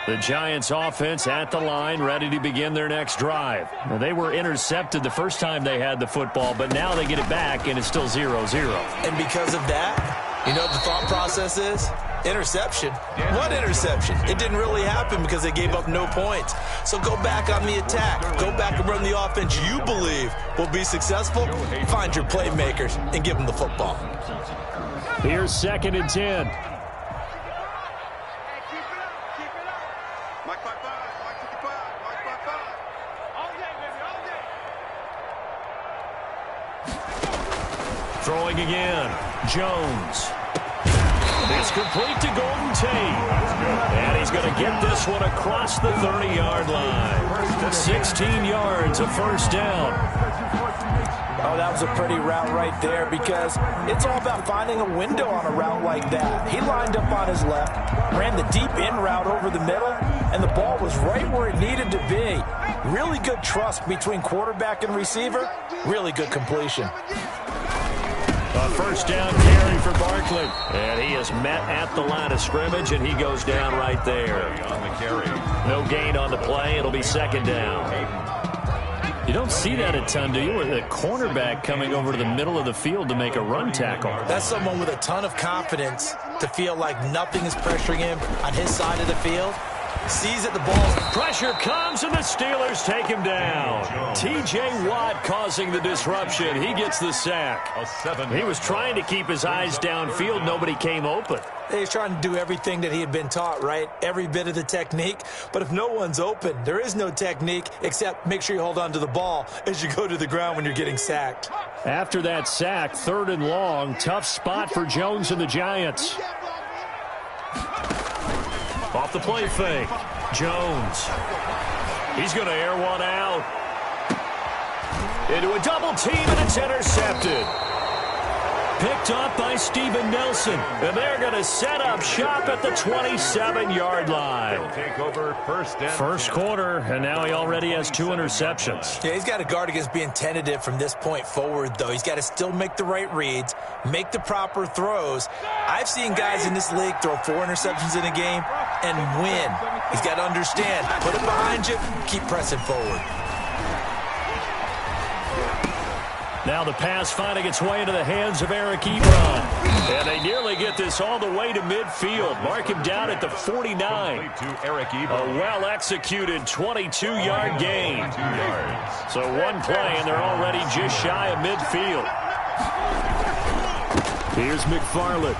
The Giants offense at the line, ready to begin their next drive. Now, they were intercepted the first time they had the football, but now they get it back, and it's still 0-0. And because of that, you know what the thought process is? Interception. What interception? It didn't really happen because they gave up no points. So go back on the attack. Go back and run the offense you believe will be successful. Find your playmakers and give them the football. Here's 2nd and 10. Throwing again. Jones. It's complete to Golden Tate. And he's going to get this one across the 30-yard line. 16 yards, a first down. Oh, that was a pretty route right there because it's all about finding a window on a route like that. He lined up on his left, ran the deep in route over the middle, and the ball was right where it needed to be. Really good trust between quarterback and receiver. Really good completion. A first down carry for Barkley. And he is met at the line of scrimmage, and he goes down right there. No gain on the play. It'll be 2nd down. You don't see that a ton, do you? With a cornerback coming over to the middle of the field to make a run tackle. That's someone with a ton of confidence to feel like nothing is pressuring him on his side of the field. Sees that the ball. Pressure comes, and the Steelers take him down. T.J. Watt causing the disruption. He gets the sack. He was trying to keep his eyes downfield. Nobody came open. He's trying to do everything that he had been taught, right? Every bit of the technique. But if no one's open, there is no technique except make sure you hold on to the ball as you go to the ground when you're getting sacked. After that sack, 3rd and long. Tough spot for Jones and the Giants. Off the play fake. Jones. He's going to air one out. Into a double team, and it's intercepted. Picked up by Steven Nelson. And they're going to set up shop at the 27-yard line. Take over first quarter, and now he already has 2 interceptions. Yeah, he's got to guard against being tentative from this point forward, though. He's got to still make the right reads, make the proper throws. I've seen guys in this league throw 4 interceptions in a game and win. He's got to understand, put it behind you, keep pressing forward. Now the pass finding its way into the hands of Eric Ebron. And they nearly get this all the way to midfield. Mark him down at the 49. A well-executed 22-yard gain. So 1 play, and they're already just shy of midfield. Here's McFarland.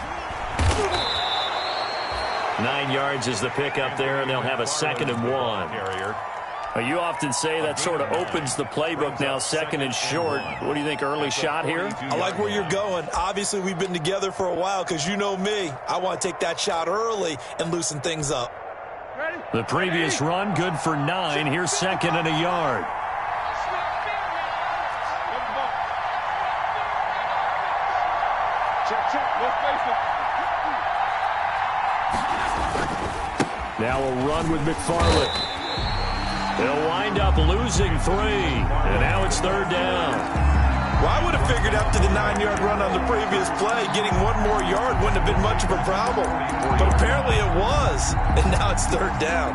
9 yards is the pickup there, and they'll have a 2nd and 1. You often say that sort of opens the playbook now, 2nd and short. What do you think, early shot here? I like where you're going. Obviously, we've been together for a while because you know me. I want to take that shot early and loosen things up. The previous run, good for 9. Here's 2nd and a yard. Now a run with McFarland. They'll wind up losing 3, and now it's 3rd down. Well, I would have figured after the 9-yard run on the previous play, getting 1 more yard wouldn't have been much of a problem. But apparently it was, and now it's 3rd down.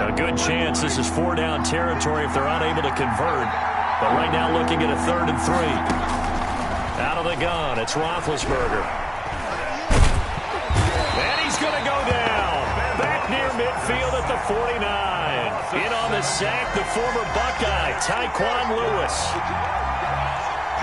A good chance this is 4-down territory if they're unable to convert. But right now looking at a 3rd and 3. Out of the gun, it's Roethlisberger. And he's going to go down. Back near midfield at the 49. In on the sack, the former Buckeye, Tyquan Lewis.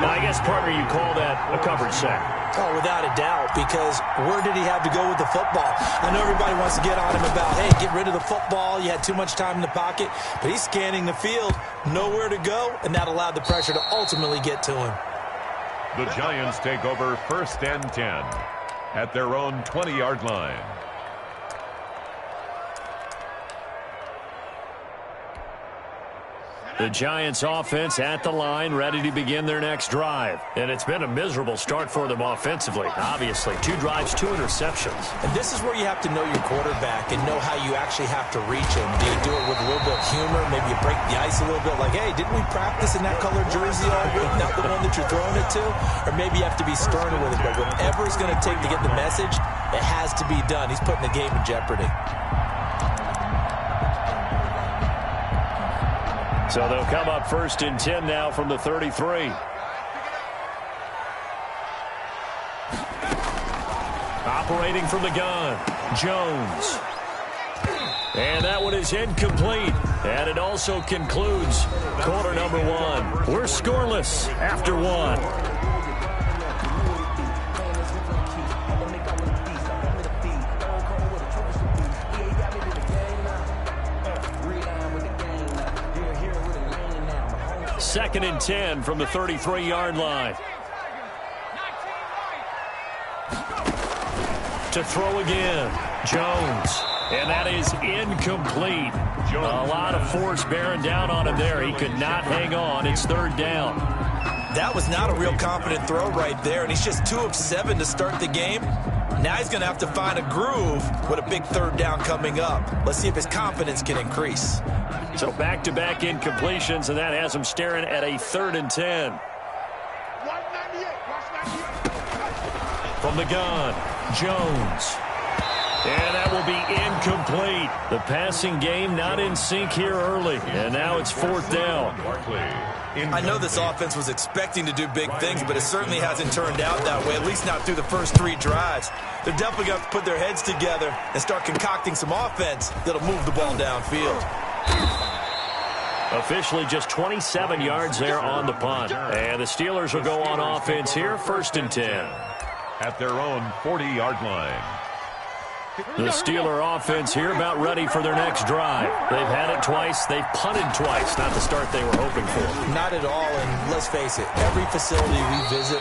Now, I guess, partner, you call that a coverage sack. Oh, without a doubt, because where did he have to go with the football? I know everybody wants to get on him about, hey, get rid of the football. You had too much time in the pocket. But he's scanning the field, nowhere to go, and that allowed the pressure to ultimately get to him. The Giants take over 1st and 10 at their own 20-yard line. The Giants offense at the line, ready to begin their next drive. And it's been a miserable start for them offensively, obviously. 2 drives, 2 interceptions. And this is where you have to know your quarterback and know how you actually have to reach him. Do you do it with a little bit of humor? Maybe you break the ice a little bit like, hey, didn't we practice in that colored jersey all week? Not the one that you're throwing it to? Or maybe you have to be sterner with it. But whatever it's going to take to get the message, it has to be done. He's putting the game in jeopardy. So they'll come up 1st and 10 now from the 33. Operating from the gun, Jones. And that one is incomplete. And it also concludes quarter number 1. We're scoreless after 1. Second and 10 from the 33-yard line. To throw again, Jones. And that is incomplete. A lot of force bearing down on him there. He could not hang on. It's 3rd down. That was not a real confident throw right there, and he's just 2 of 7 to start the game. Now he's going to have to find a groove with a big 3rd down coming up. Let's see if his confidence can increase. So back-to-back incompletions, and that has him staring at a 3rd and 10. From the gun, Jones. And that will be incomplete. The passing game not in sync here early. And now it's 4th down. I know this offense was expecting to do big things, but it certainly hasn't turned out that way, at least not through the first 3 drives. They're definitely going to have to put their heads together and start concocting some offense that'll move the ball downfield. Officially just 27 yards there on the punt. And the Steelers will go on offense here, 1st and 10. At their own 40-yard line. The Steeler offense here about ready for their next drive. They've had it twice. They've punted twice. Not the start they were hoping for. Not at all, and let's face it, every facility we visit,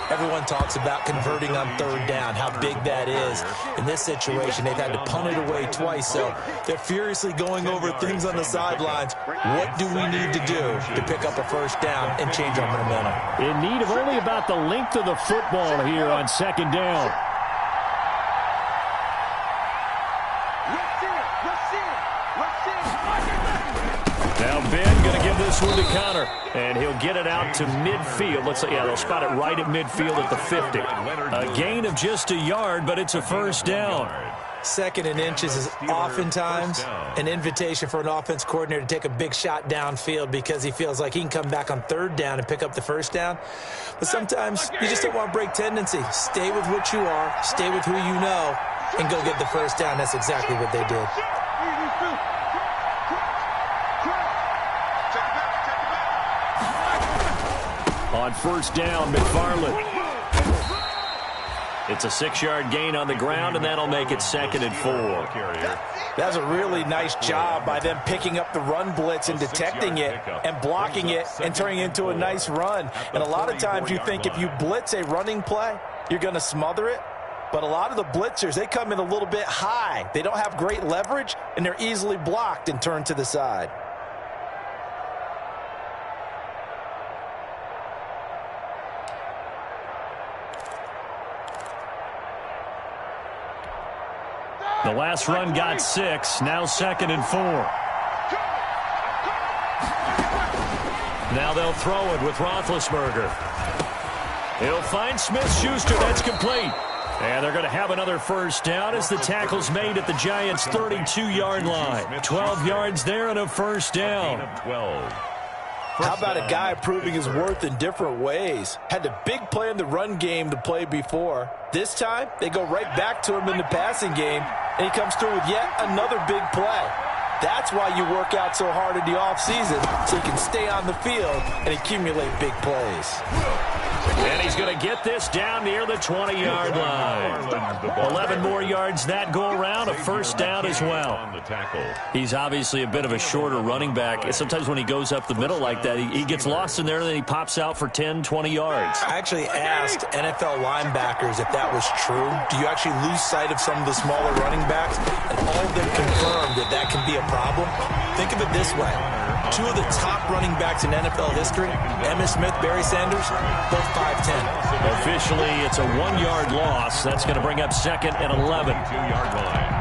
everyone talks about converting on 3rd down, how big that is. In this situation, they've had to punt it away twice, so they're furiously going over things on the sidelines. What do we need to do to pick up a 1st down and change our momentum? In need of only about the length of the football here on 2nd down. Now Ben going to give this one to Connor, and he'll get it out to midfield. Let's say, yeah, they'll spot it right at midfield at the 50. A gain of just a yard, but it's a 1st down. 2nd and inches is oftentimes an invitation for an offense coordinator to take a big shot downfield because he feels like he can come back on 3rd down and pick up the 1st down. But sometimes you just don't want to break tendency. Stay with what you are, stay with who you know, and go get the 1st down. That's exactly what they did. On 1st down, McFarland. It's a 6-yard gain on the ground, and that'll make it 2nd and 4. That's a really nice job by them picking up the run blitz and detecting it and blocking it and turning it into a nice run. And a lot of times you think if you blitz a running play, you're going to smother it. But a lot of the blitzers, they come in a little bit high. They don't have great leverage, and they're easily blocked and turned to the side. The last run got 6, now 2nd and 4. Now they'll throw it with Roethlisberger. He'll find Smith-Schuster, that's complete. And they're going to have another 1st down as the tackle's made at the Giants' 32-yard line. 12 yards there and a 1st down. How about a guy proving his worth in different ways? Had a big play in the run game to play before. This time, they go right back to him in the passing game, and he comes through with yet another big play. That's why you work out so hard in the offseason, so you can stay on the field and accumulate big plays. And he's going to get this down near the 20-yard line. 11 more yards that go around, a 1st down as well. He's obviously a bit of a shorter running back. Sometimes when he goes up the middle like that, he gets lost in there, and then he pops out for 10, 20 yards. I actually asked NFL linebackers if that was true. Do you actually lose sight of some of the smaller running backs? And all of them confirmed that that can be a problem. Think of it this way. Two of the top running backs in NFL history, Emmitt Smith, Barry Sanders, both 5'10". Officially, it's a 1-yard loss. That's going to bring up 2nd and 11. 2-yard line.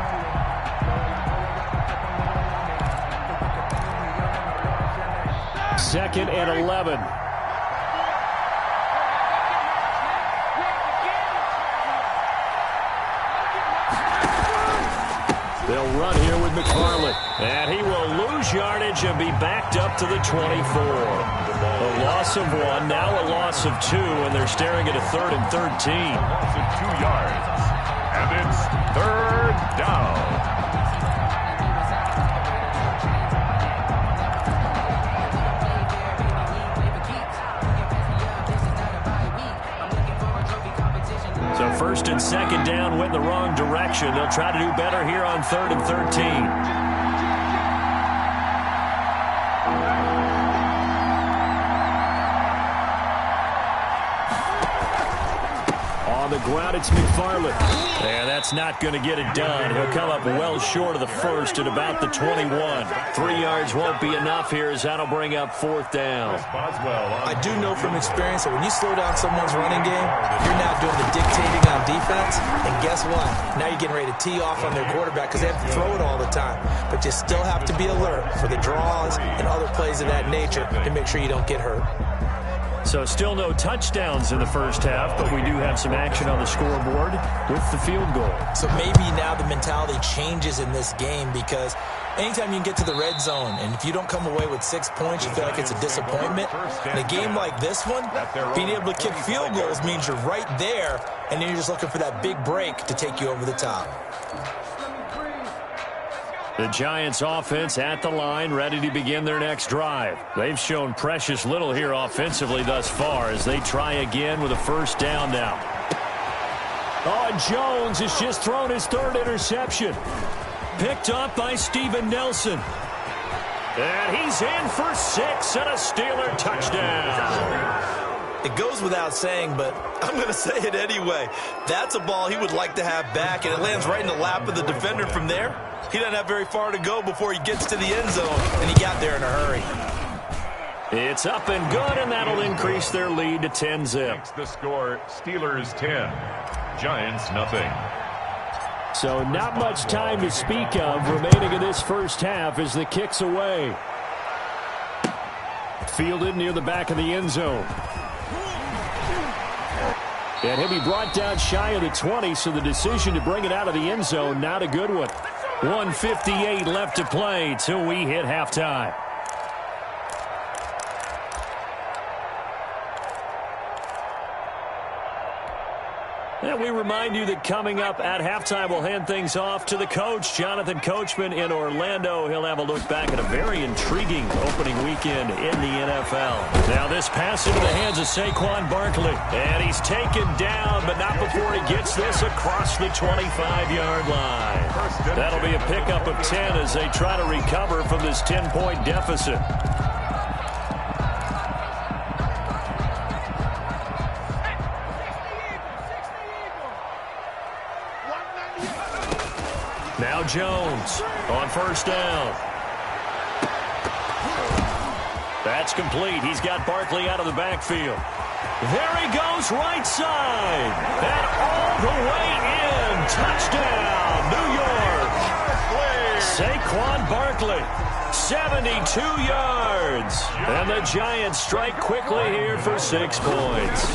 Second and 11. They'll run here with McFarland. And he will lose yardage and be backed up to the 24. A loss of 1, now a loss of 2, and they're staring at a 3rd and 13. Loss of 2 yards. And it's 3rd down. So 1st and 2nd down went the wrong direction. They'll try to do better here on 3rd and 13. On the ground, it's McFarland. And that's not going to get it done. He'll come up well short of the 1st at about the 21. 3 yards won't be enough here as that'll bring up 4th down. I do know from experience that when you slow down someone's running game, you're now doing the dictating on defense. And guess what? Now you're getting ready to tee off on their quarterback because they have to throw it all the time. But you still have to be alert for the draws and other plays of that nature to make sure you don't get hurt. So still no touchdowns in the first half, but we do have some action on the scoreboard with the field goal. So maybe now the mentality changes in this game because anytime you can get to the red zone and if you don't come away with 6 points, you feel like it's a disappointment. In a game like this one, being able to kick field goals means you're right there, and then you're just looking for that big break to take you over the top. The Giants offense at the line, ready to begin their next drive. They've shown precious little here offensively thus far as they try again with a 1st down now. Oh, Jones has just thrown his 3rd interception. Picked up by Steven Nelson. And he's in for 6 and a Steeler touchdown. It goes without saying, but I'm going to say it anyway. That's a ball he would like to have back, and it lands right in the lap of the defender from there. He doesn't have very far to go before he gets to the end zone, and he got there in a hurry. It's up and good, and that'll increase their lead to 10-zip. Makes the score Steelers 10, Giants nothing. So not much time to speak of remaining in this first half as the kick's away. Fielded near the back of the end zone. And he'll be brought down shy of the 20, so the decision to bring it out of the end zone, not a good one. 1:58 left to play till we hit halftime. And we remind you that coming up at halftime, we'll hand things off to the coach, Jonathan Coachman in Orlando. He'll have a look back at a very intriguing opening weekend in the NFL. Now this pass into the hands of Saquon Barkley. And he's taken down, but not before he gets this across the 25-yard line. That'll be a pickup of 10 as they try to recover from this 10-point deficit. Now Jones on 1st down. That's complete. He's got Barkley out of the backfield. There he goes, right side. And all the way in. Touchdown, New York. Saquon Barkley, 72 yards. And the Giants strike quickly here for 6 points.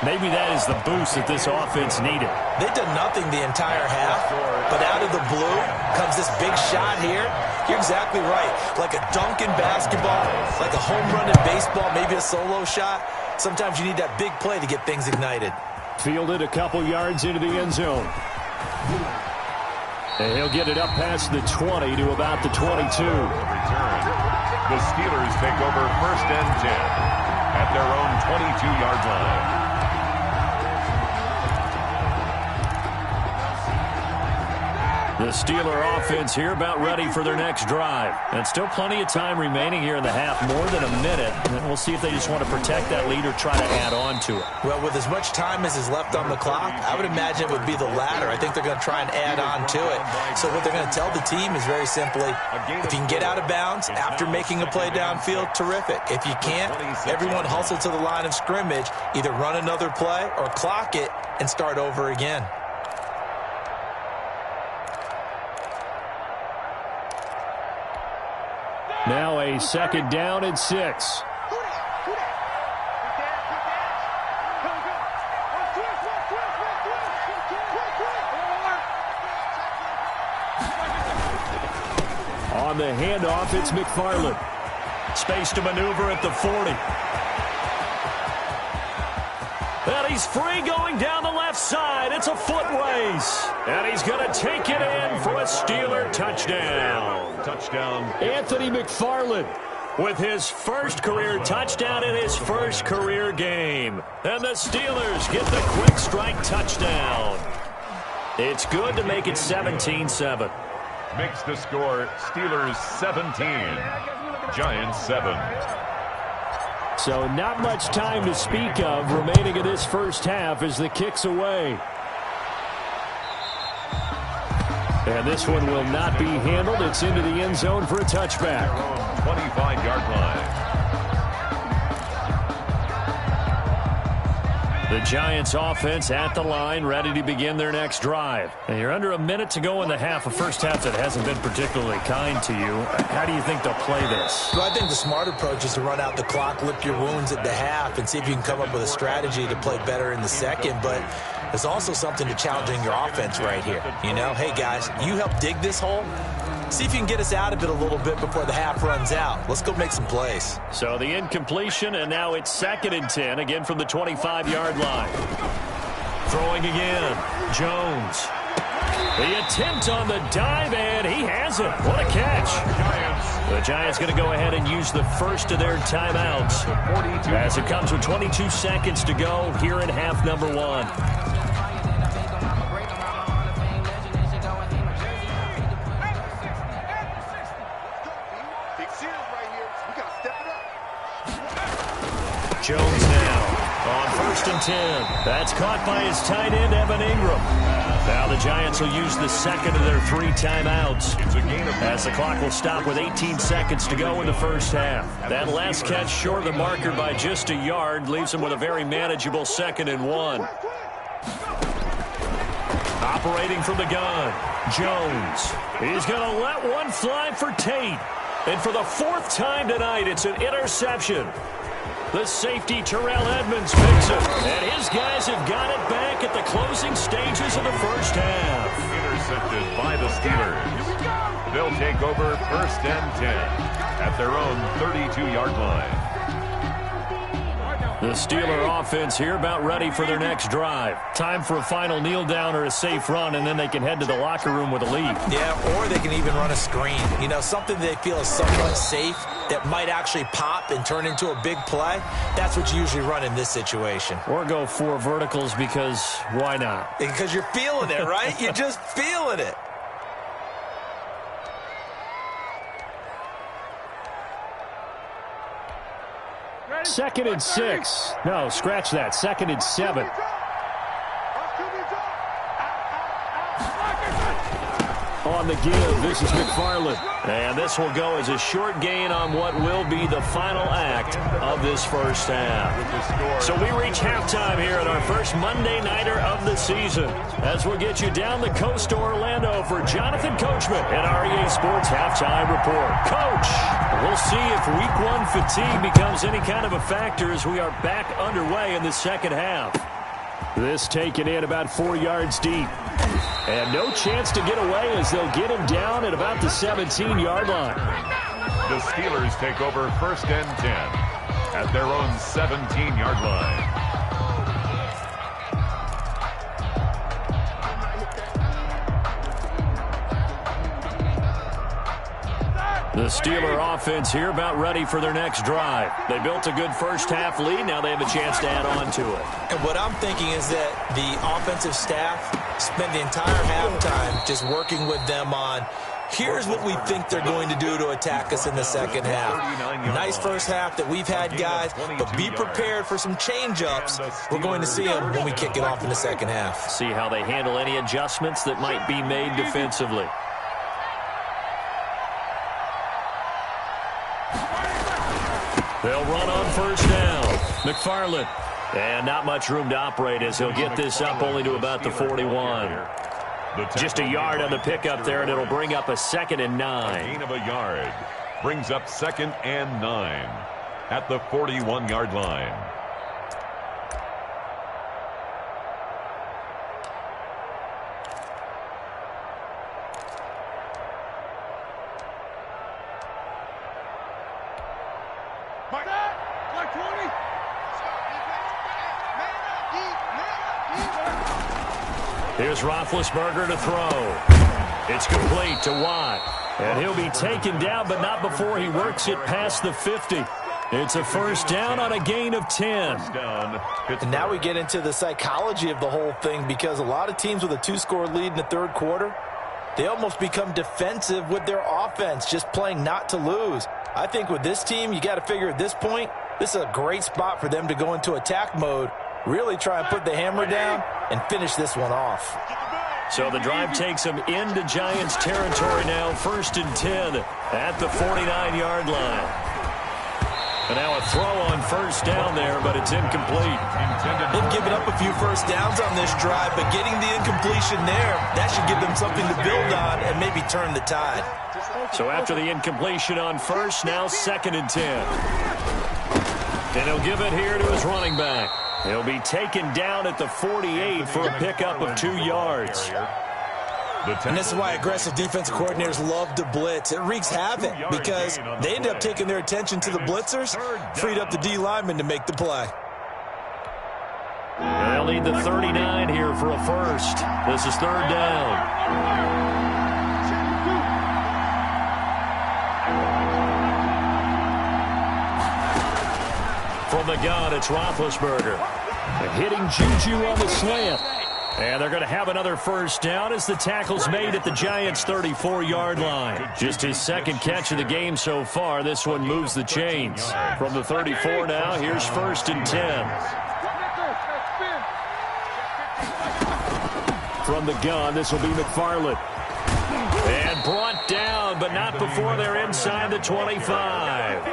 Maybe that is the boost that this offense needed. They've done nothing the entire half, but out of the blue comes this big shot here. You're exactly right. Like a dunk in basketball, like a home run in baseball, maybe a solo shot. Sometimes you need that big play to get things ignited. Fielded a couple yards into the end zone. And he'll get it up past the 20 to about the 22. Return. The Steelers take over 1st and 10 at their own 22-yard line. The Steeler offense here about ready for their next drive. And still plenty of time remaining here in the half, more than a minute. And we'll see if they just want to protect that lead or try to add on to it. Well, with as much time as is left on the clock, I would imagine it would be the latter. I think they're going to try and add on to it. So what they're going to tell the team is very simply, if you can get out of bounds after making a play downfield, terrific. If you can't, everyone hustle to the line of scrimmage, either run another play or clock it and start over again. Now a 2nd down and 6. On the handoff, it's McFarland. Space to maneuver at the 40. And he's free going down the left side. It's a foot race. And he's going to take it in for a Steeler touchdown. Anthony McFarland with his first career touchdown in his first career game. And the Steelers get the quick strike touchdown. It's good to make it 17-7. Makes the score Steelers 17, Giants 7. So not much time to speak of remaining in this first half as the kick's away. And this one will not be handled. It's into the end zone for a touchback. 25-yard line. The Giants offense at the line, ready to begin their next drive. And you're under a minute to go in the half, a first half that hasn't been particularly kind to you. How do you think they'll play this? Well, I think the smart approach is to run out the clock, lick your wounds at the half, and see if you can come up with a strategy to play better in the second. But there's also something to challenging your offense right here. You know, hey, guys, you help dig this hole. See if you can get us out of it a little bit before the half runs out. Let's go make some plays. So the incompletion, and now it's 2nd and 10, again from the 25-yard line. Throwing again, Jones. The attempt on the dive, and he has it. What a catch. The Giants going to go ahead and use the first of their timeouts as it comes with 22 seconds to go here in half number 1. Jones now on 1st and 10. That's caught by his tight end, Evan Ingram. Now the Giants will use the second of their 3 timeouts as the clock will stop with 18 seconds to go in the first half. That last catch short of the marker by just a yard leaves him with a very manageable 2nd and 1. Operating from the gun, Jones. He's going to let one fly for Tate. And for the 4th time tonight, it's an interception. The safety, Terrell Edmonds, picks it. And his guys have got it back at the closing stages of the first half. Intercepted by the Steelers. They'll take over 1st and 10 at their own 32-yard line. The Steeler offense here about ready for their next drive. Time for a final kneel down or a safe run, and then they can head to the locker room with a lead. Yeah, or they can even run a screen. You know, something they feel is somewhat safe that might actually pop and turn into a big play. That's what you usually run in this situation. Or go 4 verticals because why not? Because you're feeling it, right? You're just feeling it. Second and 6. No, scratch that. 2nd and 7. On the give, this is McFarland. And this will go as a short gain on what will be the final act of this first half. So we reach halftime here at our first Monday Nighter of the season as we'll get you down the coast to Orlando for Jonathan Coachman at our EA Sports Halftime Report. Coach, we'll see if Week 1 fatigue becomes any kind of a factor as we are back underway in the second half. This taken in about 4 yards deep. And no chance to get away as they'll get him down at about the 17-yard line. The Steelers take over 1st and 10 at their own 17-yard line. The Steeler offense here about ready for their next drive. They built a good first half lead. Now they have a chance to add on to it. And what I'm thinking is that the offensive staff spent the entire halftime just working with them on, here's what we think they're going to do to attack us in the second half. Nice first half that we've had, guys, but be prepared for some change-ups. We're going to see them when we kick it off in the second half. See how they handle any adjustments that might be made defensively. They'll run on first down. McFarland. And not much room to operate as he'll get this up only to about the 41. Just a yard on the pickup there, and it'll bring up a 2nd and 9. A gain of a yard brings up 2nd and 9 at the 41-yard line. Here's Roethlisberger to throw. It's complete to Watt. And he'll be taken down, but not before he works it past the 50. It's a first down on a gain of 10. And now we get into the psychology of the whole thing, because a lot of teams with a 2-score lead in the third quarter, they almost become defensive with their offense, just playing not to lose. I think with this team, you got to figure at this point, this is a great spot for them to go into attack mode, really try and put the hammer down and finish this one off. So the drive takes them into Giants territory now, 1st and 10 at the 49-yard line. And now a throw on first down there, but it's incomplete. They've given up a few first downs on this drive, but getting the incompletion there, that should give them something to build on and maybe turn the tide. So after the incompletion on first, now 2nd and 10. And he'll give it here to his running back. He'll be taken down at the 48 for a pickup of 2 yards. And this is why aggressive defensive coordinators love to blitz. It wreaks havoc because they end up taking their attention to the blitzers, freed up the D lineman to make the play. They'll need the 39 here for a first. This is 3rd down. From the gun, it's Roethlisberger. Hitting Juju on the slant. And they're going to have another first down as the tackle's made at the Giants' 34-yard line. Just his 2nd catch of the game so far. This one moves the chains. From the 34 now, here's 1st and 10. From the gun, this will be McFarland. And brought down, but not before they're inside the 25.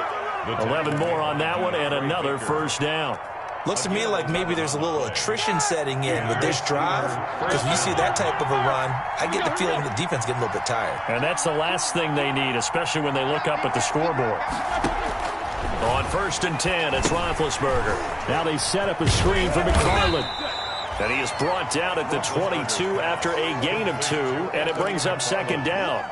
11 more on that one, and another first down. Looks to me like maybe there's a little attrition setting in with this drive, because when you see that type of a run, I get the feeling the defense getting a little bit tired. And that's the last thing they need, especially when they look up at the scoreboard. On 1st and 10, it's Roethlisberger. Now they set up a screen for McFarland. And he is brought down at the 22 after a gain of 2, and it brings up 2nd down.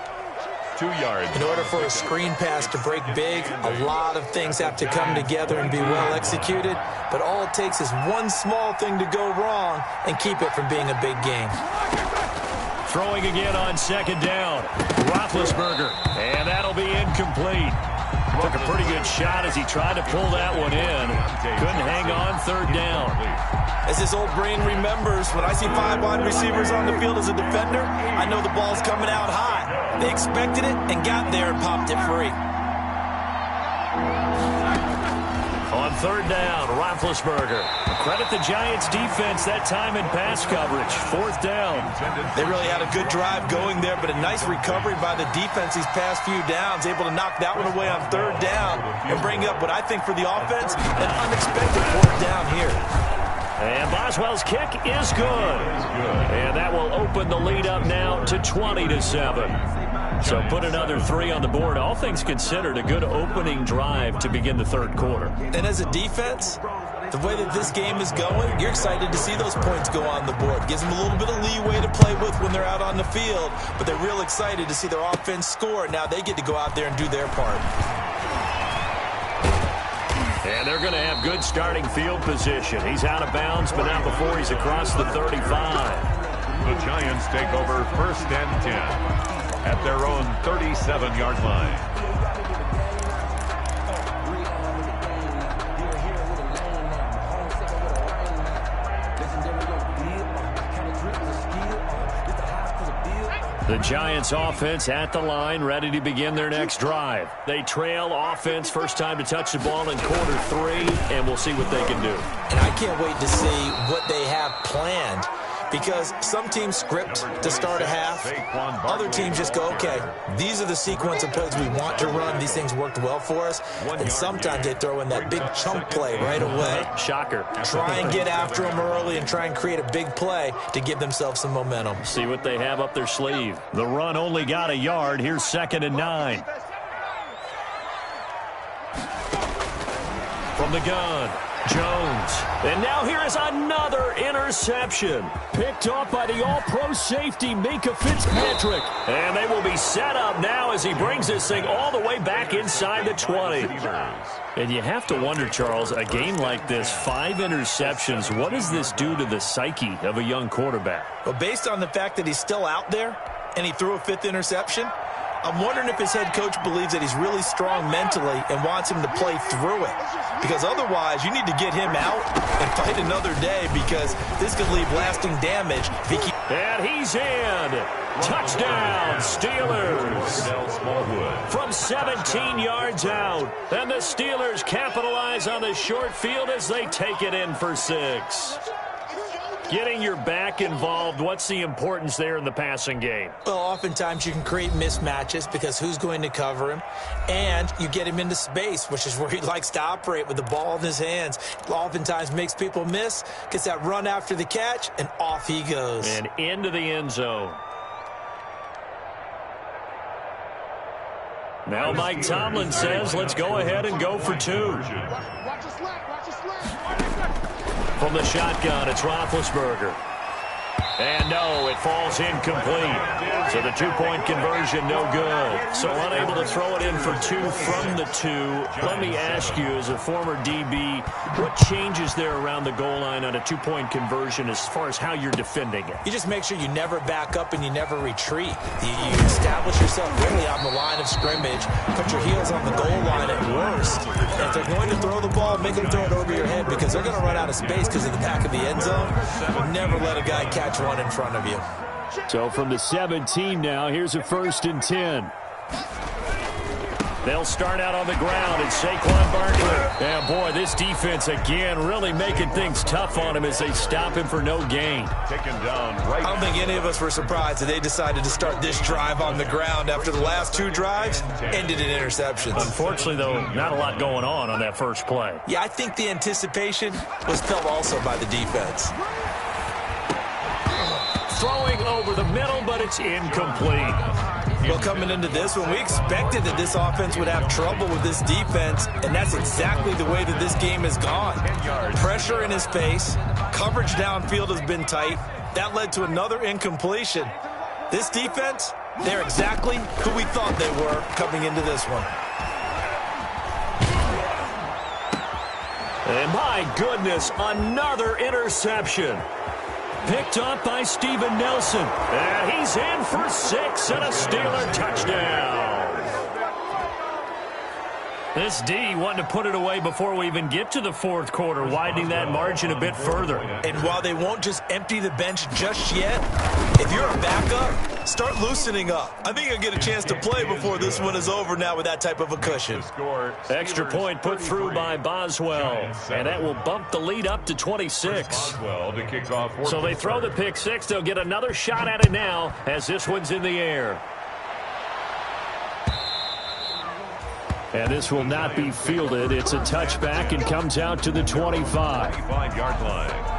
2 yards. In order for a screen pass to break big, a lot of things have to come together and be well executed, but all it takes is one small thing to go wrong and keep it from being a big game. Throwing again on 2nd down. Roethlisberger, and that'll be incomplete. Took a pretty good shot as he tried to pull that one in. Couldn't hang on 3rd down. As his old brain remembers, when I see 5 wide receivers on the field as a defender, I know the ball's coming out high. They expected it and got there and popped it free. On 3rd down, Roethlisberger. Credit the Giants defense that time in pass coverage. 4th down. They really had a good drive going there, but a nice recovery by the defense these past few downs, able to knock that one away on 3rd down and bring up what I think for the offense, an unexpected 4th down here. And Boswell's kick is good. And that will open the lead up now to 20-7. So put another 3 on the board. All things considered, a good opening drive to begin the 3rd quarter. And as a defense, the way that this game is going, you're excited to see those points go on the board. Gives them a little bit of leeway to play with when they're out on the field, but they're real excited to see their offense score. Now they get to go out there and do their part. And they're going to have good starting field position. He's out of bounds, but not before he's across the 35. The Giants take over 1st and 10 at their own 37-yard line. The Giants offense at the line, ready to begin their next drive. They trail offense, first time to touch the ball in quarter 3, and we'll see what they can do. And I can't wait to see what they have planned, because some teams script to start a half. Other teams just go, okay, these are the sequence of plays we want to run. These things worked well for us. And sometimes they throw in that big chunk play right away. Shocker. Try and get after them early and try and create a big play to give themselves some momentum. See what they have up their sleeve. The run only got a yard. Here's 2nd and 9. From the gun, Jones. And now here is another interception. Picked off by the all-pro safety, Minka Fitzpatrick. And they will be set up now as he brings this thing all the way back inside the 20. And you have to wonder, Charles, a game like this, 5 interceptions, what does this do to the psyche of a young quarterback? Well, based on the fact that he's still out there and he threw a 5th interception, I'm wondering if his head coach believes that he's really strong mentally and wants him to play through it. Because otherwise, you need to get him out and fight another day, because this could leave lasting damage. And he's in. Touchdown, Steelers. From 17 yards out. And the Steelers capitalize on the short field as they take it in for 6. Getting your back involved, what's the importance there in the passing game? Well, oftentimes you can create mismatches because who's going to cover him? And you get him into space, which is where he likes to operate with the ball in his hands. Oftentimes makes people miss, gets that run after the catch, and off he goes. And into the end zone. Now Mike Tomlin says, let's go ahead and go for 2. From the shotgun, it's Roethlisberger. And no, it falls incomplete. So the 2-point conversion, no good. So unable to throw it in for 2 from the 2. Let me ask you, as a former DB, what changes there around the goal line on a 2-point conversion as far as how you're defending it? You just make sure you never back up and you never retreat. You establish yourself really on the line of scrimmage, put your heels on the goal line at worst. And if they're going to throw the ball, make them throw it over your head, because they're going to run out of space because of the back of the end zone. Never let a guy catch one in front of you. So from the 17 now, here's a 1st and 10. They'll start out on the ground, and Saquon Barkley. And boy, this defense again really making things tough on him as they stop him for no gain. Taken down right. I don't think any of us were surprised that they decided to start this drive on the ground after the last 2 drives ended in interceptions. Unfortunately, though, not a lot going on that first play. Yeah, I think the anticipation was felt also by the defense. Throwing over the middle, but it's incomplete. Well, coming into this one, we expected that this offense would have trouble with this defense, and that's exactly the way that this game has gone. Pressure in his face, coverage downfield has been tight. That led to another incompletion. This defense, they're exactly who we thought they were coming into this one. And my goodness, another interception. Picked up by Steven Nelson. And he's in for 6 and a Steeler touchdown. This D wanting to put it away before we even get to the 4th quarter, widening that margin a bit further. And while they won't just empty the bench just yet, if you're a backup, start loosening up. I think you'll get a chance to play before this one is over now with that type of a cushion. Extra point put through by Boswell, and that will bump the lead up to 26. So they throw the pick 6. They'll get another shot at it now as this one's in the air. And this will not be fielded. It's a touchback and comes out to the 25. 25-yard line.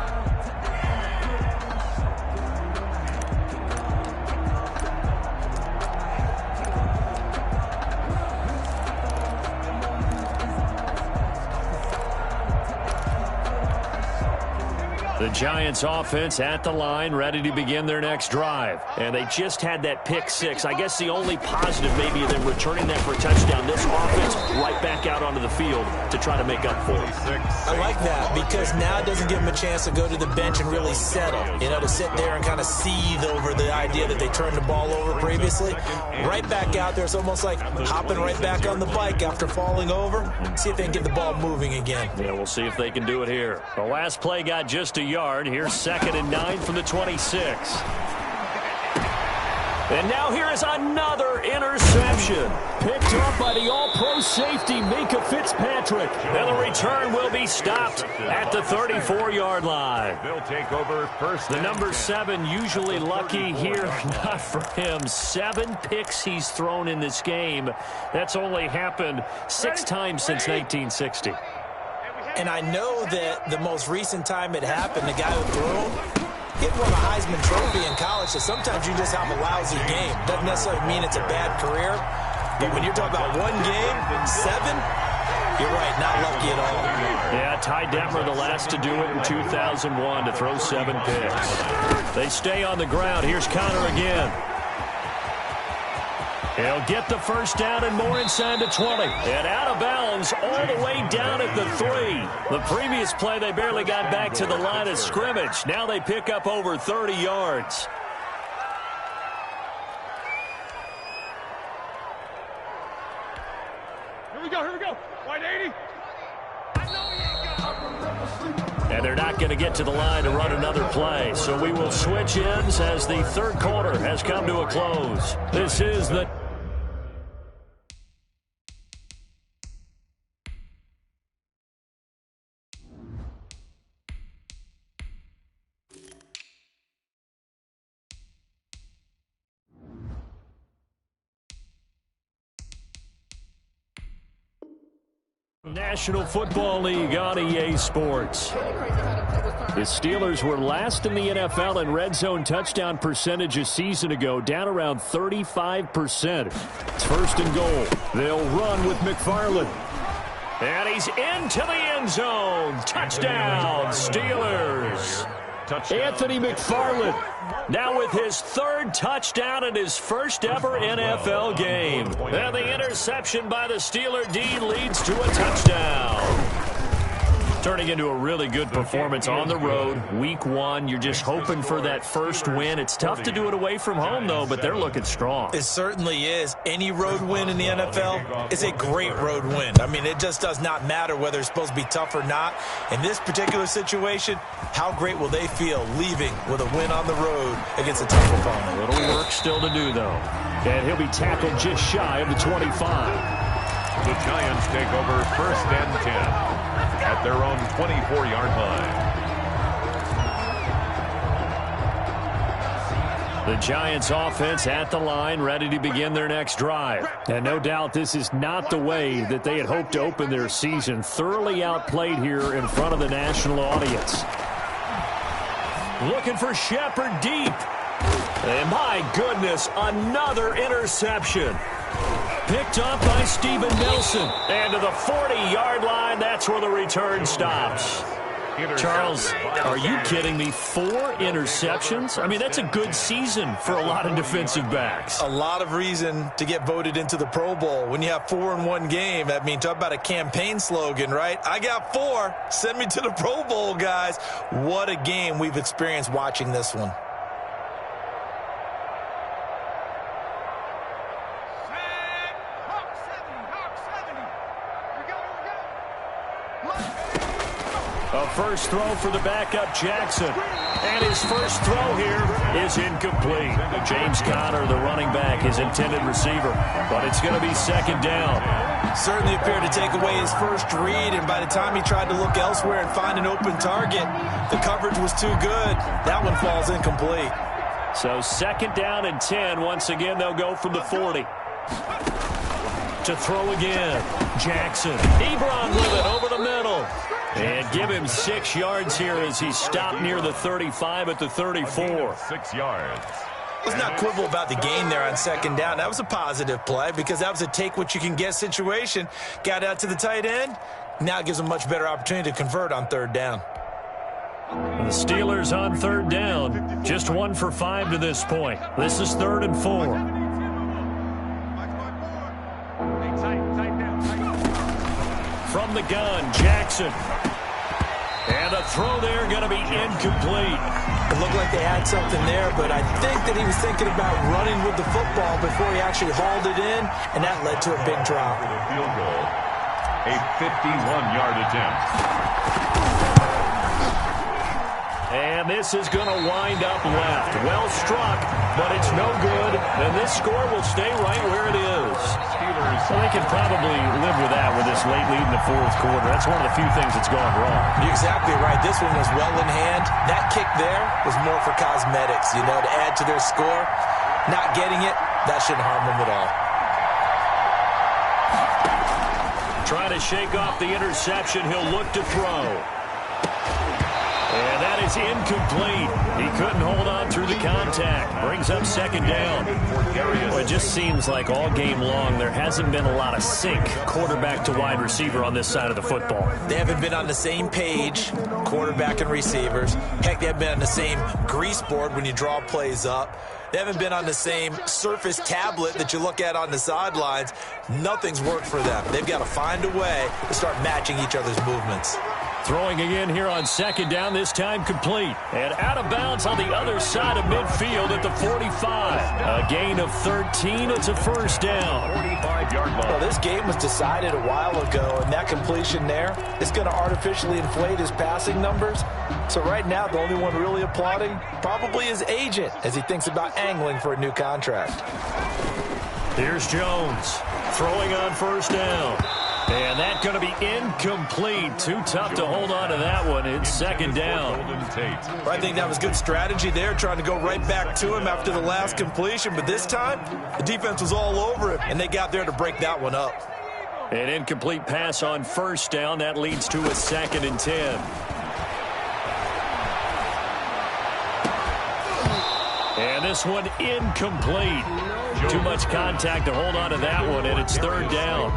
The Giants offense at the line, ready to begin their next drive. And they just had that pick 6. I guess the only positive maybe of them returning that for a touchdown. This offense right back out onto the field to try to make up for it. I like that, because now it doesn't give them a chance to go to the bench and really settle. You know, to sit there and kind of seethe over the idea that they turned the ball over previously. Right back out there. It's almost like hopping right back on the bike after falling over. See if they can get the ball moving again. Yeah, we'll see if they can do it here. The last play got just a yard. Here's 2nd and 9 from the 26. And now here is another interception. Picked up by the all-pro safety, Minka Fitzpatrick. And the return will be stopped at the 34-yard line. They'll take over first. The number 7 usually lucky here. Not for him. 7 picks he's thrown in this game. That's only happened 6 times since 1960. And I know that the most recent time it happened, the guy who threw him, he won a Heisman Trophy in college, so sometimes you just have a lousy game. Doesn't necessarily mean it's a bad career, but when you're talking about one game, 7, you're right, not lucky at all. Yeah, Ty Detmer the last to do it in 2001 to throw 7 picks. They stay on the ground. Here's Connor again. He'll get the first down and more inside the 20. And out of bounds all the way down at the 3. The previous play, they barely got back to the line of scrimmage. Now they pick up over 30 yards. Here we go. Wide 80. And they're not going to get to the line to run another play. So we will switch ends as the third quarter has come to a close. This is the National Football League on EA Sports. The Steelers were last in the NFL in red zone touchdown percentage a season ago, down around 35%. It's first and goal. They'll run with McFarland. And he's into the end zone. Touchdown, Steelers. Anthony McFarland now with his 3rd touchdown in his first ever NFL game. And the interception by the Steeler D leads to a touchdown. Turning into a really good performance on the road. Week 1, you're just hoping for that first win. It's tough to do it away from home, though, but they're looking strong. It certainly is. Any road win in the NFL is a great road win. I mean, it just does not matter whether it's supposed to be tough or not. In this particular situation, how great will they feel leaving with a win on the road against a tough opponent? A little work still to do, though. And he'll be tackled just shy of the 25. The Giants take over first and 10. At their own 24-yard line. The Giants offense at the line, ready to begin their next drive. And no doubt this is not the way that they had hoped to open their season. Thoroughly outplayed here in front of the national audience. Looking for Shepard deep. And my goodness, another interception. Picked up by Steven Nelson. And to the 40-yard line, that's where the return stops. Charles, are you kidding me? 4 interceptions? I mean, that's a good season for a lot of defensive backs. A lot of reason to get voted into the Pro Bowl. When you have 4 in one game, I mean, talk about a campaign slogan, right? I got 4. Send me to the Pro Bowl, guys. What a game we've experienced watching this one. A first throw for the backup Jackson. And his first throw here is incomplete. James Conner, the running back, his intended receiver. But it's going to be second down. Certainly appeared to take away his first read, and by the time he tried to look elsewhere and find an open target, the coverage was too good. That one falls incomplete. So second down and 10. Once again, they'll go from the 40. To throw again. Jackson. Ebron with it over the middle. And give him 6 yards here as he stopped near the 35 at the 34. 6 yards. Let's not quibble about the gain there on second down. That was a positive play because that was a take-what-you-can-get situation. Got out to the tight end. Now it gives them a much better opportunity to convert on third down. The Steelers on third down. Just 1 for 5 to this point. This is 3rd and 4. From the gun, Jackson. And a throw there going to be incomplete. It looked like they had something there, but I think that he was thinking about running with the football before he actually hauled it in, and that led to a big drop. Field goal. A 51-yard attempt. And this is going to wind up left. Well struck, but it's no good. And this score will stay right where it is. So they can probably live with that with this late lead in the fourth quarter. That's one of the few things that's gone wrong. You're exactly right. This one was well in hand. That kick there was more for cosmetics, to add to their score. Not getting it, that shouldn't harm them at all. Trying to shake off the interception. He'll look to throw. And that is incomplete. He couldn't hold on through the contact. Brings up second down. Well, it just seems like all game long there hasn't been a lot of sync quarterback to wide receiver on this side of the football. They haven't been on the same page, quarterback and receivers. Heck, they haven't been on the same grease board when you draw plays up. They haven't been on the same Surface tablet that you look at on the sidelines. Nothing's worked for them. They've got to find a way to start matching each other's movements. Throwing again here on second down, this time complete. And out of bounds on the other side of midfield at the 45. A gain of 13. It's a first down. 45-yard line. Well, this game was decided a while ago, and that completion there is going to artificially inflate his passing numbers. So right now, the only one really applauding probably his agent as he thinks about angling for a new contract. Here's Jones throwing on first down. And that's going to be incomplete. Too tough to hold on to that one. It's second down. I think that was good strategy there, trying to go right back to him after the last completion. But this time, the defense was all over him, and they got there to break that one up. An incomplete pass on first down. That leads to a second and 10. And this one incomplete. Too much contact to hold on to that one, and it's third down.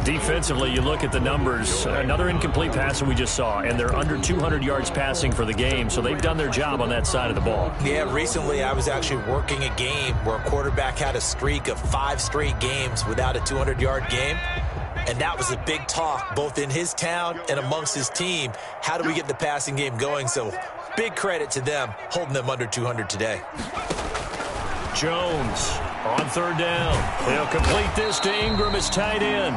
Defensively, you look at the numbers. Another incomplete pass that we just saw, and they're under 200 yards passing for the game, so they've done their job on that side of the ball. Yeah, recently I was actually working a game where a quarterback had a streak of 5 straight games without a 200-yard game, and that was a big talk both in his town and amongst his team. How do we get the passing game going? So big credit to them holding them under 200 today. Jones on third down. He'll complete this to Ingram as tight end.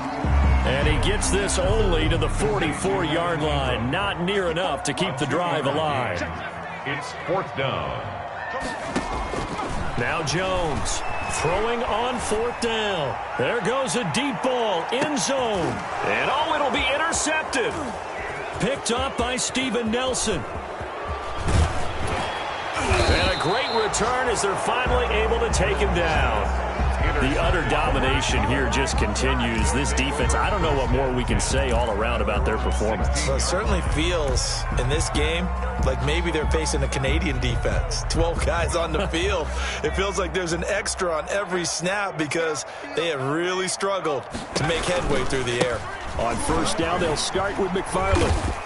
And he gets this only to the 44-yard line. Not near enough to keep the drive alive. It's fourth down. Now Jones throwing on fourth down. There goes a deep ball, end zone. And it'll be intercepted. Picked up by Steven Nelson. And a great return as they're finally able to take him down. The utter domination here just continues. This defense, I don't know what more we can say all around about their performance. Well, it certainly feels in this game like maybe they're facing a Canadian defense. 12 guys on the field. It feels like there's an extra on every snap because they have really struggled to make headway through the air. On first down, they'll start with McFarland.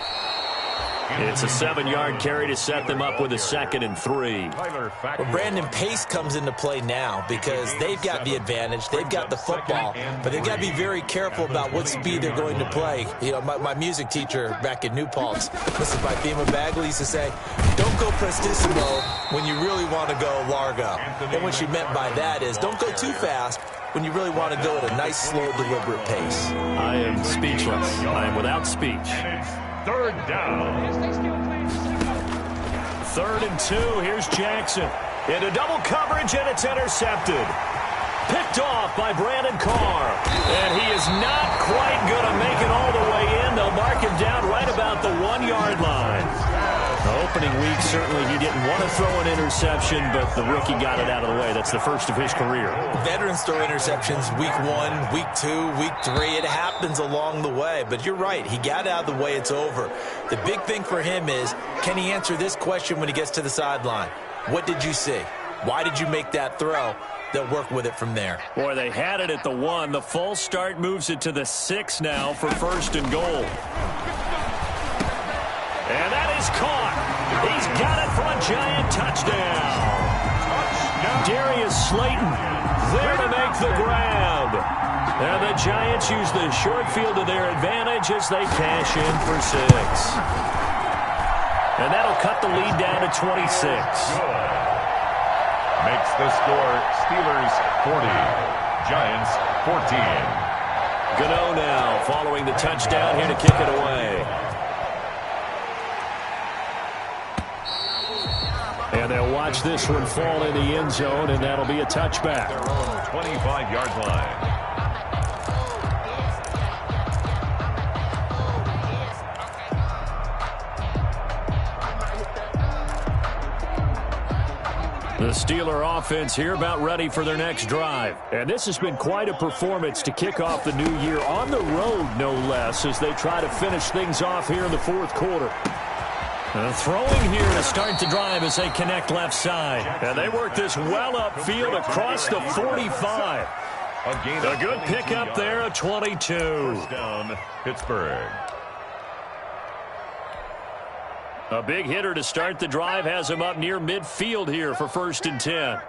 It's a 7-yard carry to set them up with a 2nd and 3. Well, Brandon, pace comes into play now because they've got the advantage. They've got the football, but they've got to be very careful about what speed they're going to play. You know, my music teacher back in New Paltz, Mrs. Bifema Bagley, used to say, don't go prestissimo when you really want to go largo. And what she meant by that is don't go too fast when you really want to go at a nice, slow, deliberate pace. I am speechless. I am without speech. Third down. 3rd and 2. Here's Jackson. Into double coverage, and it's intercepted. Picked off by Brandon Carr. And he is not quite going to make it all the way in. They'll mark him down right about the 1-yard line. The opening week, certainly he didn't want to throw an interception, but the rookie got it out of the way. That's the first of his career. Veterans throw interceptions week 1, week 2, week 3. It happens along the way. But you're right. He got out of the way. It's over. The big thing for him is, can he answer this question when he gets to the sideline? What did you see? Why did you make that throw? They'll work with it from there. Boy, they had it at the 1. The false start moves it to the 6 now for 1st and goal. And that is caught. He's got it for a giant touchdown. Darius Slayton there to make the grab. And the Giants use the short field to their advantage as they cash in for 6. And that'll cut the lead down to 26. Makes the score Steelers 40, Giants 14. Gano now following the touchdown here to kick it away. And they'll watch this one fall in the end zone, and that'll be a touchback. Their own 25-yard line. The Steeler offense here about ready for their next drive. And this has been quite a performance to kick off the new year on the road, no less, as they try to finish things off here in the fourth quarter. Throwing here to start the drive as they connect left side. And they work this well upfield across the 45. A good pickup there at 22. First down, Pittsburgh. A big hitter to start the drive has him up near midfield here for 1st and 10.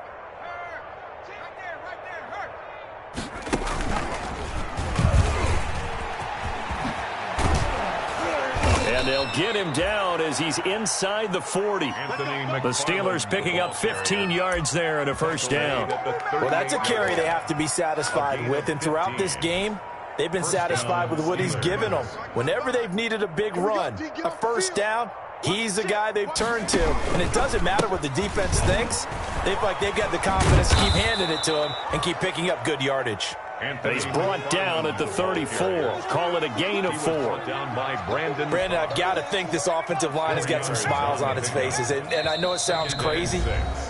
And they'll get him down as he's inside the 40. The Steelers picking up 15 yards there and a first down. Well, that's a carry they have to be satisfied with. And throughout this game, they've been satisfied with what he's given them. Whenever they've needed a big run, a first down, he's the guy they've turned to. And it doesn't matter what the defense thinks. They feel like they've got the confidence to keep handing it to him and keep picking up good yardage. He's brought down at the 34. Call it a gain of 4. Down by Brandon, I've got to think this offensive line has got some smiles on its faces. And I know it sounds crazy,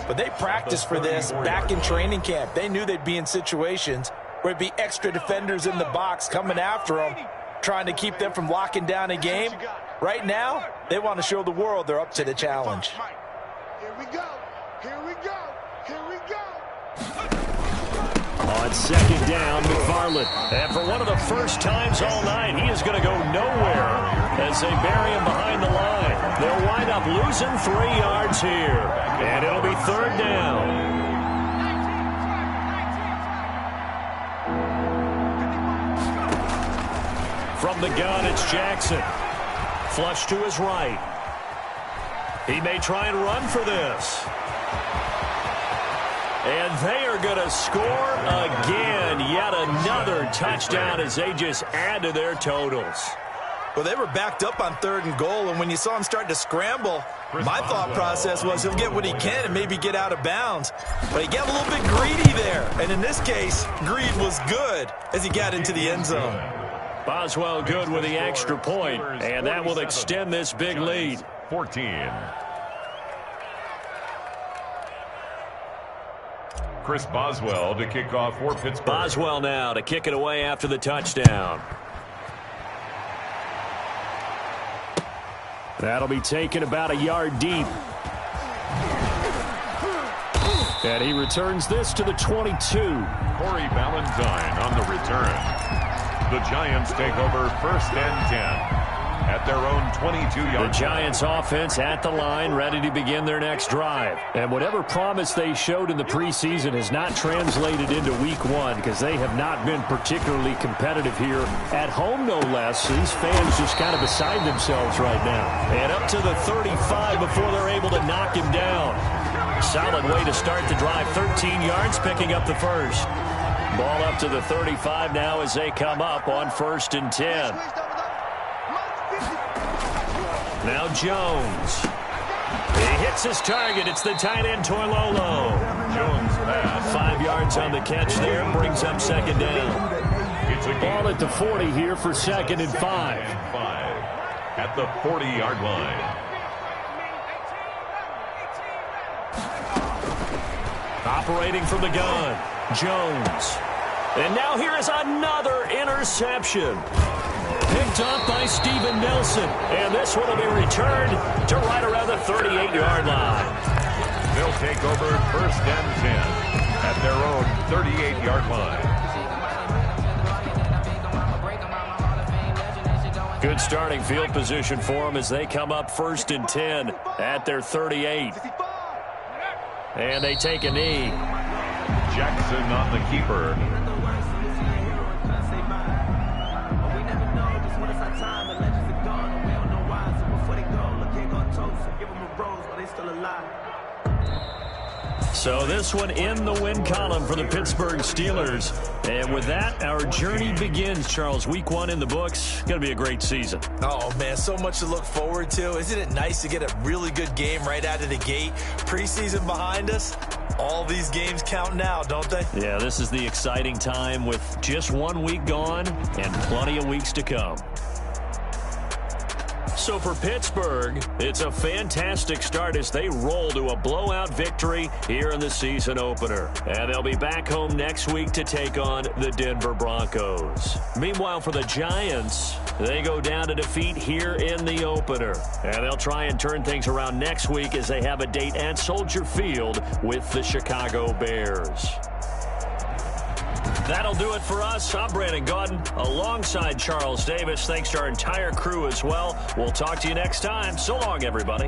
but they practiced for this back in training camp. They knew they'd be in situations where it'd be extra defenders in the box coming after them, trying to keep them from locking down a game. Right now, they want to show the world they're up to the challenge. Here we go. Here we go. Here we go. On second down, McFarland. And for one of the first times all night, he is going to go nowhere as they bury him behind the line. They'll wind up losing 3 yards here. And it'll be 3rd down. From the gun, it's Jackson. Flush to his right. He may try and run for this. And they are going to score again. Yet another touchdown as they just add to their totals. Well, they were backed up on 3rd and goal, and when you saw him start to scramble, my thought process was he'll get what he can and maybe get out of bounds. But he got a little bit greedy there. And in this case, greed was good as he got into the end zone. Boswell good with the extra point, and that will extend this big lead. 14. Chris Boswell to kick off for Pittsburgh. Boswell now to kick it away after the touchdown. That'll be taken about a yard deep. And he returns this to the 22. Corey Valentine on the return. The Giants take over 1st and 10 at their own 22-yard. The Giants offense at the line, ready to begin their next drive. And whatever promise they showed in the preseason has not translated into week 1 because they have not been particularly competitive here at home, no less. These fans just kind of beside themselves right now. And up to the 35 before they're able to knock him down. Solid way to start the drive. 13 yards, picking up the first. Ball up to the 35 now as they come up on 1st and 10. Now Jones. He hits his target. It's the tight end, Toilolo. Jones pass. 5 yards on the catch there. Brings up 2nd down. It's a ball at the 40 here for 2nd and 5. At the 40-yard line. Operating from the gun. Jones. And now here is another interception. Picked up by Steven Nelson. And this one will be returned to right around the 38-yard line. They'll take over 1st and 10 at their own 38-yard line. Good starting field position for them as they come up 1st and 10 at their 38. And they take a knee. Jackson on the keeper. So this one in the win column for the Pittsburgh Steelers. And with that, our journey begins, Charles. Week 1 in the books. Going to be a great season. Oh, man, so much to look forward to. Isn't it nice to get a really good game right out of the gate? Preseason behind us. All these games count now, don't they? Yeah, this is the exciting time with just 1 week gone and plenty of weeks to come. So for Pittsburgh, it's a fantastic start as they roll to a blowout victory here in the season opener. And they'll be back home next week to take on the Denver Broncos. Meanwhile, for the Giants, they go down to defeat here in the opener. And they'll try and turn things around next week as they have a date at Soldier Field with the Chicago Bears. That'll do it for us. I'm Brandon Gaudin alongside Charles Davis. Thanks to our entire crew as well. We'll talk to you next time. So long, everybody.